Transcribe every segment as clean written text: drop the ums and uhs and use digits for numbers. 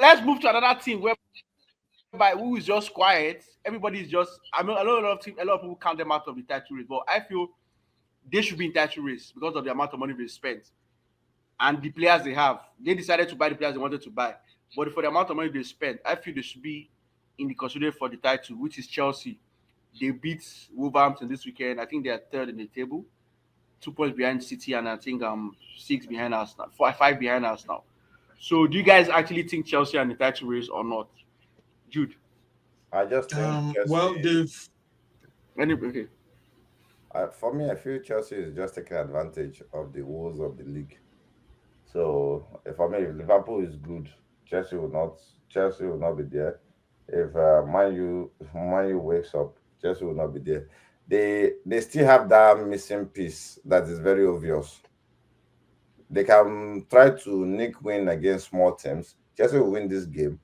let's move to another team whereby who is just quiet. Everybody's just. I mean, a lot of people count them out of the title race, but I feel they should be in title race because of the amount of money they spent and the players they have. They decided to buy the players they wanted to buy, but for the amount of money they spent, I feel they should be in the consideration for the title, which is Chelsea. They beat Wolverhampton this weekend. I think they are third in the table, 2 points behind City, and I think six behind us now, five behind us now. So, do you guys actually think Chelsea are in the title race or not, Jude? I just think Well, Chelsea. they've Okay. For me, I feel Chelsea is just taking advantage of the woes of the league. So for me, if Liverpool is good, Chelsea will not. Chelsea will not be there. If Man U wakes up, Chelsea will not be there. They still have that missing piece that is very obvious. They can try to nick win against small teams. Chelsea will win this game,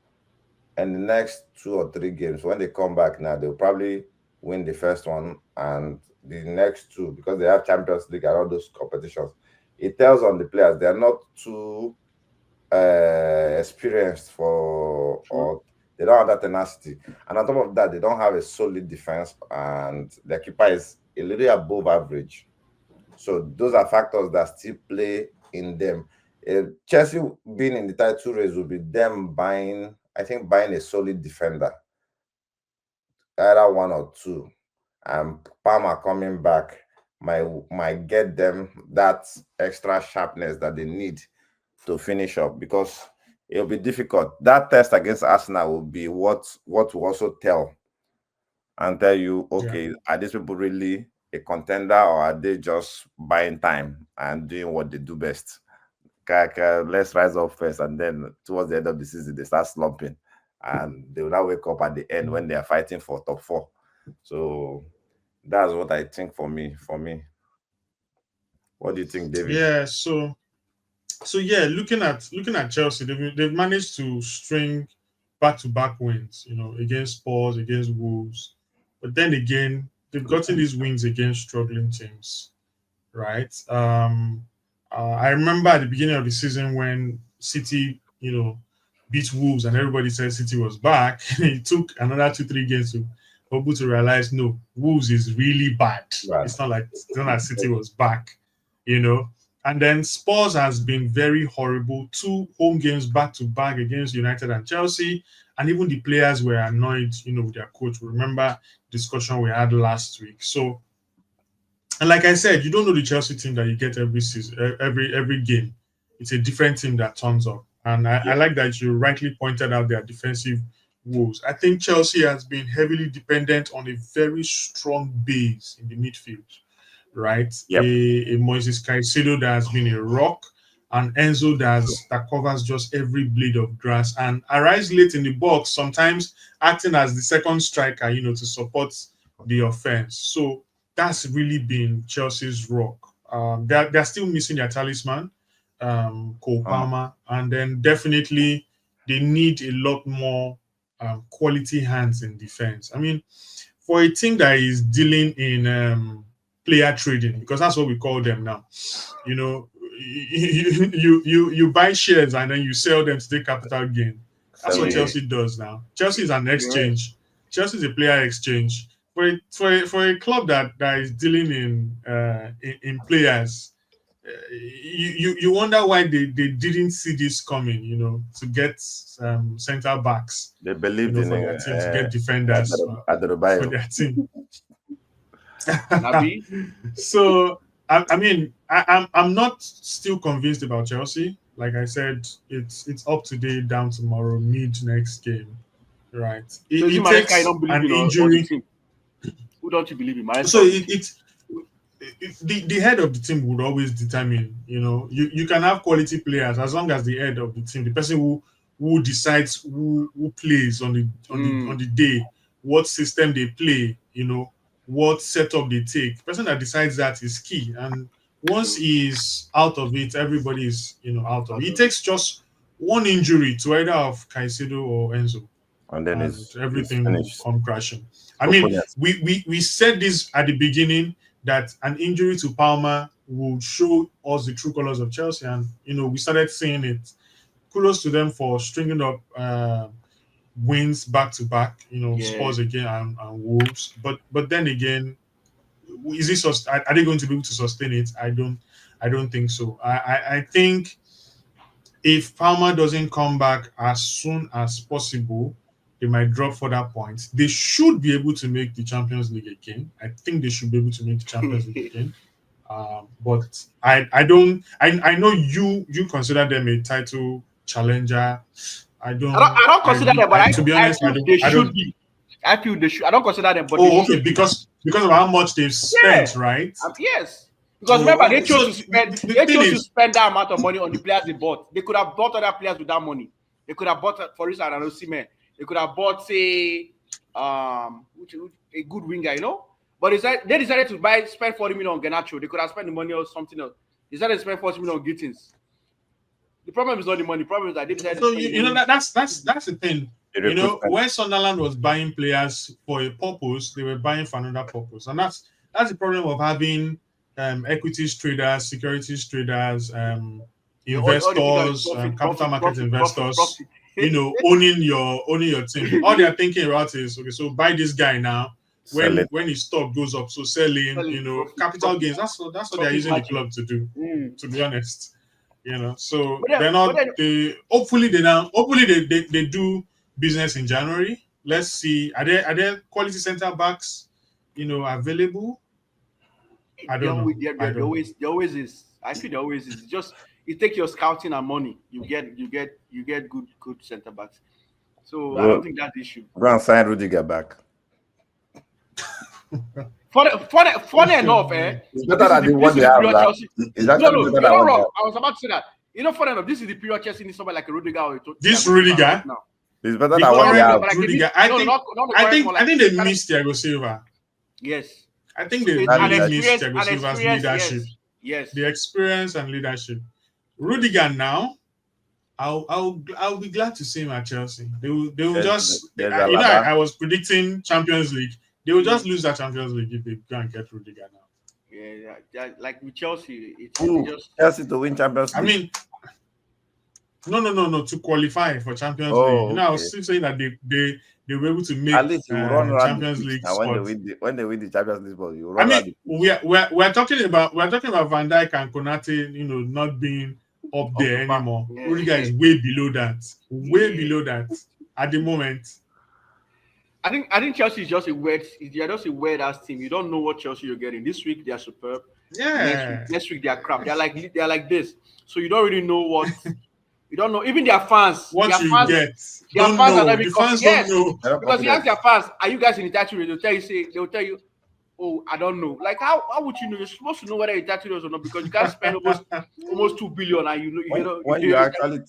and the next 2 or 3 games, when they come back now, they'll probably win the first one and the next two because they have Champions League and all those competitions. It tells on the players they are not too experienced for, True. or they don't have that tenacity. And on top of that, they don't have a solid defense, and their keeper is a little above average. So those are factors that still play in them. Chelsea being in the title race will be them buying, I think, buying a solid defender, either one or two, and Palmer coming back might get them that extra sharpness that they need to finish up because it'll be difficult. That test against Arsenal will be what will also tell you, yeah. okay, are these people really a contender or are they just buying time and doing what they do best? Let's rise up first, and then towards the end of the season they start slumping, and they will now wake up at the end when they are fighting for top four. So that's what I think for me. What do you think, David? Yeah. So yeah, looking at Chelsea, they've managed to string back-to-back wins, against Spurs, against Wolves, but then again, they've gotten these wins against struggling teams, right? I remember at the beginning of the season when City, beat Wolves, and everybody said City was back. It took another 2-3 games for people to realize no, Wolves is really bad. Right. It's not like City was back, you know. And then Spurs has been very horrible. 2 home games back to back against United and Chelsea. And even the players were annoyed, with their coach. Remember discussion we had last week. So, and like I said, you don't know the Chelsea team that you get every season, every game. It's a different team that turns up. And I like that you rightly pointed out their defensive woes. I think Chelsea has been heavily dependent on a very strong base in the midfield, right? Yep. A Moises Caicedo that has been a rock, and Enzo that covers just every blade of grass, and arrives late in the box, sometimes acting as the second striker, to support the offense. So that's really been Chelsea's rock. They're still missing their talisman, Cole Palmer, and then definitely they need a lot more quality hands in defense. I mean, for a team that is dealing in player trading, because that's what we call them now. You buy shares and then you sell them to take capital gain. That's what Chelsea does now. Chelsea is an exchange. Chelsea is a player exchange. For a club that is dealing in players, you wonder why they didn't see this coming. To get centre backs. They believed in for their team, to get defenders for their team. Nabi? So I'm not still convinced about Chelsea. Like I said, it's up today, down tomorrow, mid next game, right? It takes don't believe an in injury. team. Who don't you believe in? Maresca? So the head of the team would always determine. You can have quality players as long as the head of the team, the person who decides who plays on the day, what system they play, what setup they take. The person that decides that is key. And once he's out of it, everybody is out of it. It takes just one injury to either of Caicedo or Enzo, and then everything it's will finished. come crashing. I mean, we said this at the beginning that an injury to Palmer would show us the true colors of Chelsea, and we started seeing it. kudos to them for stringing up wins back to back. Yeah. Spurs again and Wolves. But then again, is it are they going to be able to sustain it? I don't think so. I think if Palmer doesn't come back as soon as possible, they might drop further points. They should be able to make the Champions League again. I think they should be able to make the Champions League again. But I don't. I know you consider them a title challenger. I don't consider them, but to be honest, I they should don't. be. I feel they should. I don't consider them, but Oh, okay, because of how much they've spent, right? Yes. Because remember, they chose So to spend. the They thing chose to is- spend that amount of money on the players they bought. They could have bought other players with that money. They could have bought, for instance, an Osimhen. They could have bought, say, a good winger, But they decided to spend 40 million on Garnacho. They could have spent the money on something else. They decided to spend 40 million on Gittins. The problem is not the money. The problem is that they decided. So to spend that's the thing. When Sunderland was buying players for a purpose, they were buying for another purpose, and that's the problem of having equities traders, securities traders, investors, capital market investors. profit. Owning your team. All they're thinking about is, okay, so buy this guy now. When his stock goes up, so sell him. Profit, Capital profit. gains. That's what they're Profit using the margin. club to do. To be honest, so But then- they're not. but then- Hopefully they do business in January. Let's see. Are there quality center backs, available? I don't know. There always is. I feel there always is. It's just you take your scouting and money, you get good center backs. So I don't think that's the issue. Go and sign Rudiger back. Funny enough, It's better than the one they have. It's actually better than you're what wrong. I was about to say that. Funny enough, this is the period Chelsea needs somebody like a Rudiger or Rudiger? now. it's better than what they have. Rudiger. I think they missed Thiago Silva. Yes. I think they And really missed experience- Thiago and Silva's experience, leadership. Yes. The experience and leadership. Rudiger now, I'll be glad to see him at Chelsea. They will just I was predicting Champions League. They will just lose that Champions League if they go and get Rudiger now. Yeah, like with Chelsea, it's Ooh, just Chelsea to win Champions League. I mean, no, to qualify for Champions Oh, League. I was okay. still saying that they were able to make At least you run around Champions the pitch League now spot. when they win the Champions League spot, you I run around mean, the we're talking about Van Dijk and Konate, not being up there the back. anymore. Yeah. Rudiger is way below that. Below that at the moment. I think Chelsea is just a weird ass team. You don't know what Chelsea you're getting. This week they are superb. Yeah. Next week they are crap. They're like this. So you don't really know what you don't know. Even their fans. What their you fans, get. their Don't fans are know. not The even fans yes, don't know. They're not because you ask confident. their fans, are you guys in the title race? They'll tell you, oh, I don't know. Like how would you know? You're supposed to know whether it's title race or not because you can't spend almost 2 billion and When you actually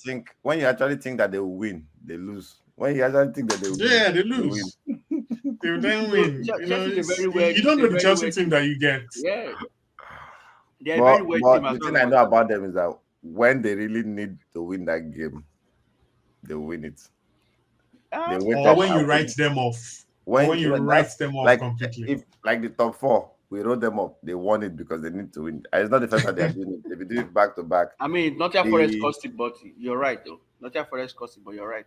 think that they will win, they lose. When you actually think that they will win, They lose. They will then win. Chelsea is a very weird- You don't know the very Chelsea weird team that you get. Yeah. They're a very weird but team as the thing well. I know about them is that when they really need to win that game, they win it. They win Or when you write them off. When you write them off like completely. if like the top four, we wrote them up. They won it because they need to win. And it's not the first time they are doing it. They've been doing it back to back. I mean, Nottingham Forest cost it, but you're right though. Nottingham Forest cost it, but you're right.